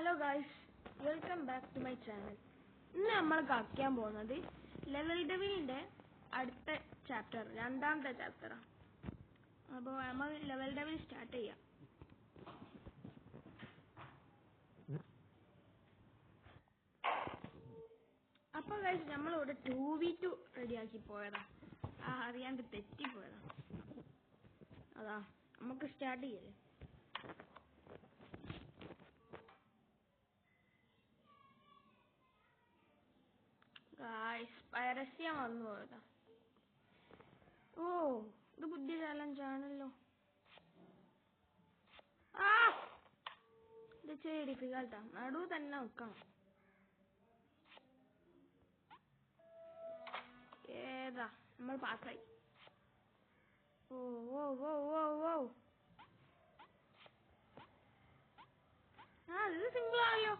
Hello guys, welcome back to my channel. ഇന്ന് നമ്മൾ കളിക്കാൻ പോകുന്നത് ലെവൽ ഡെവിലിന്റെ അടുത്ത ചാപ്റ്റർ, രണ്ടാമത്തെ ചാപ്റ്റർ. അപ്പോൾ നമ്മൾ ലെവൽ ഡെവിൽ സ്റ്റാർട്ട് ചെയ്യാം. അപ്പോൾ ഗൈസ് നമ്മൾ ഇവിടെ 2v2 റെഡിയാക്കി പോയതാ. അറിയാണ്ട് തെറ്റിപ്പോയതാ. അതാ നമുക്ക് സ്റ്റാർട്ട് ചെയ്യല്ലേ. പരസ്യം വന്നു പോയതാ. ഓ, ഇത് ബുദ്ധി ചാലഞ്ചാണല്ലോ. ഇത് ചെയ്യ ഡിഫിക്കൽട്ടാ. നടുവ് തന്നെ വെക്കണം. ഏതാ നമ്മൾ പാസ്സായി. ഓ ഓ ഓ ഓ ഓ ഇത് സിമ്പിൾ ആയോ.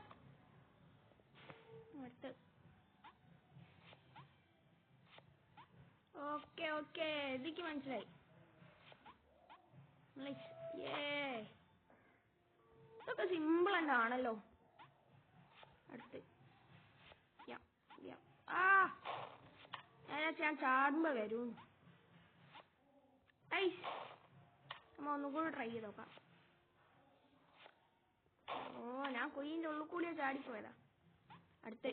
ഓക്കെ ഓക്കെ, എനിക്ക് മനസ്സിലായി. ഇതൊക്കെ സിമ്പിൾ തന്നെ ആണല്ലോ. അടുത്ത് ഞാൻ ചാടുമ്പോ വരും. നമ്മ ഒന്നുകൂടി ട്രൈ ചെയ്ത് നോക്കാം. ഓ, ഞാൻ കുയിന്റെ ഉള്ളിൽ കൂടിയാ ചാടിപ്പോയതാ. അടുത്ത്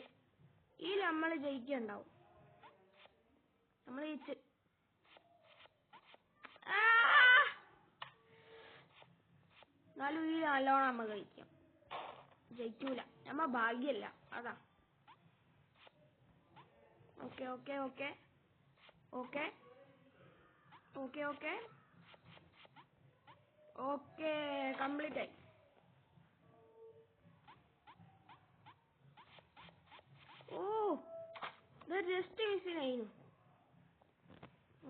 ഈ നമ്മൾ ജയിക്കുണ്ടാവും. നമ്മൾ ജയിച്ച്. എന്നാലും ഈ നല്ലോണം നമ്മ കഴിക്കാം. ജയിക്കൂല, നമ്മ ഭാഗ്യല്ല. അതാ. Okay okay okay okay okay okay okay, complete ആയി. ഓ, ഇത് ജസ്റ്റ് മിസ്സിനായിരുന്നു.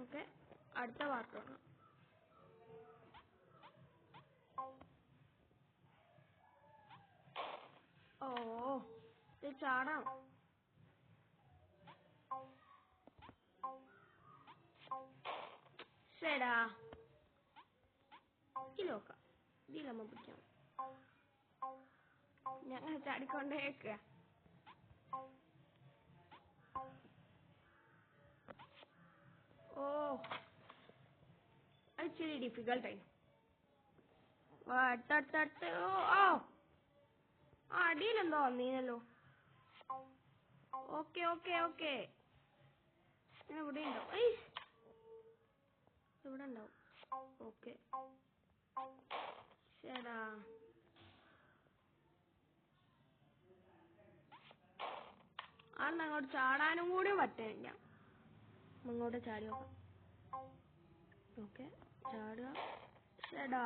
ഓക്കെ, അടുത്ത പാർട്ടാണ്. ഓ, ഇത് ചാടാം. ശരിടാ, ഇതിലോക്കാം. ഇതിലമ്മ പിടിക്കാം. ഞങ്ങൾ ചാടിക്കൊണ്ടേക്കുക. ഓ, അത് ഇച്ചിരി ഡിഫിക്കൽട്ടായി. അടിയിലെന്തോ വന്നീനല്ലോ. ഓക്കെ ഓക്കെ ഓക്കെ, ഇവിടെ ഉണ്ടാവും. ഇവിടെ ഉണ്ടാവും. ഓക്കെ, ശരിടാ. അന്ന് അങ്ങോട്ട് ചാടാനും കൂടി പറ്റില്ല. അങ്ങോട്ട് ചാടി നോക്കാം. ഓക്കെ, ചാടുക. ശരിടാ.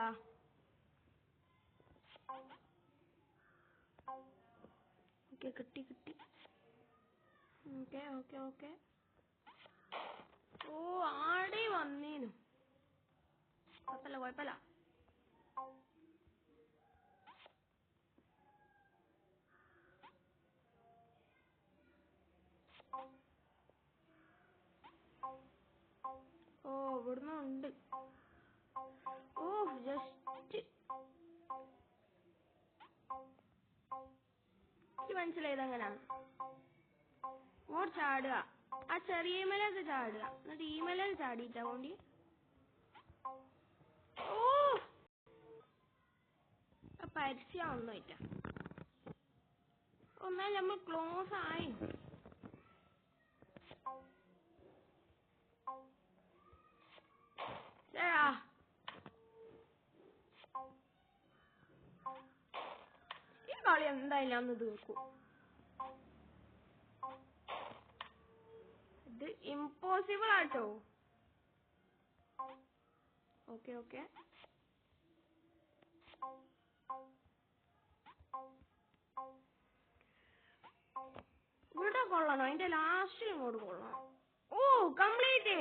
ഓക്കെ, കിട്ടി കിട്ടി. Okay okay okay. ഓ, ആടെ വന്നീനു. കുഴപ്പമില്ല കുഴപ്പമില്ല. ഓ, ഇവിടുന്ന് ഉണ്ട്. ഓ, ജസ്റ്റ് മനസ്സിലായത്. ഓർ ചാടുക. ആ ചെറിയ മലൊക്കെ ചാടുക. എന്നിട്ട് ഈ മല ചാടിയിട്ടാ വേണ്ടി. ഓ, പരസ്യാവുന്നില്ല. ഒന്നാൽ നമ്മൾ ക്ലോസ് ആയി. ഈ കളി എന്തായാലും അന്ന് തീർക്കും. ഇത് ഇമ്പോസിബിൾ ആട്ടോ. ഓക്കെ ഓക്കെ, ഇവിടെ കൊള്ളണം. അതിന്റെ ലാസ്റ്റിൽ ഇങ്ങോട്ട് കൊള്ളണം. ഓ, കംപ്ലീറ്റ്.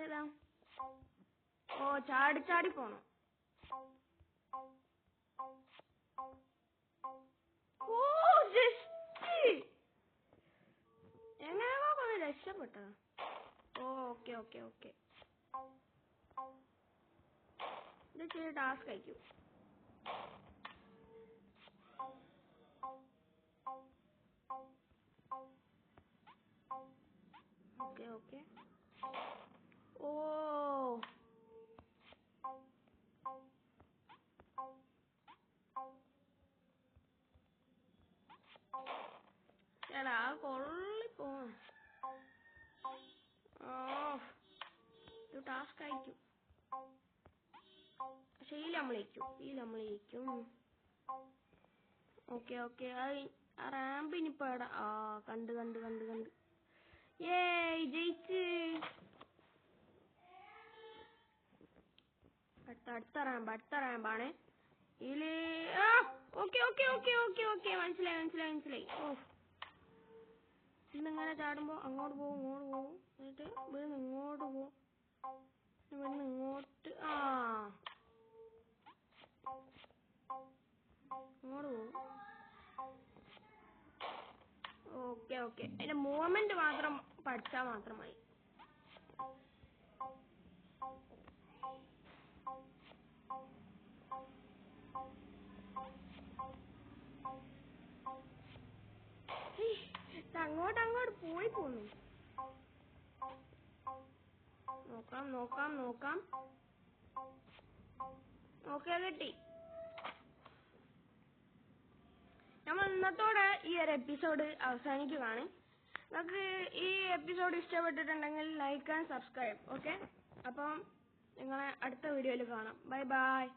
ഏതാ? ഓ, ചാടി ചാടി പോണം. ഓ, ജസ്റ്റ് എങ്ങനെയാ പറഞ്ഞ രക്ഷപ്പെട്ടതാ. ഓക്കെ ഓക്കെ ഓക്കെ, ഇത് ചെയ്ത് ടാസ്ക് അയക്കൂ. ഓക്കെ. ഓ എടാ കൊള്ളിപ്പോ. ഇത് ടാസ്ക് ആയിരിക്കും. പക്ഷെ ഈ നമ്മളേക്കും. ഓക്കെ ആ റാമ്പ് ഇനിയിപ്പോ എടാ. കണ്ട് ഏയ് ജയിച്ച്. അടുത്ത റാമ്പാണ് ഇതില്. ഓക്കെ മനസ്സിലായി. ഇന്നിങ്ങനെ ചാടുമ്പോ അങ്ങോട്ട് പോവും എന്നിട്ട് ഇവിടുന്ന് ഇങ്ങോട്ട് പോവും, ഇവിടുന്ന് ഇങ്ങോട്ട് ഇങ്ങോട്ട് പോവും. ഓക്കെ അതിന്റെ മൂവ്മെന്റ് മാത്രം പഠിച്ചാൽ മാത്രമായി. അങ്ങോട്ട് പോന്നു. നോക്കാം. ഓക്കെ കിട്ടി. നമ്മൾ ഇന്നത്തോടെ ഈ ഒരു എപ്പിസോഡ് അവസാനിക്കുകയാണ്. നിങ്ങൾക്ക് ഈ എപ്പിസോഡ് ഇഷ്ടപ്പെട്ടിട്ടുണ്ടെങ്കിൽ ലൈക്ക് ആൻഡ് സബ്സ്ക്രൈബ്. ഓക്കെ, അപ്പം നിങ്ങളെ അടുത്ത വീഡിയോയിൽ കാണാം. ബൈ.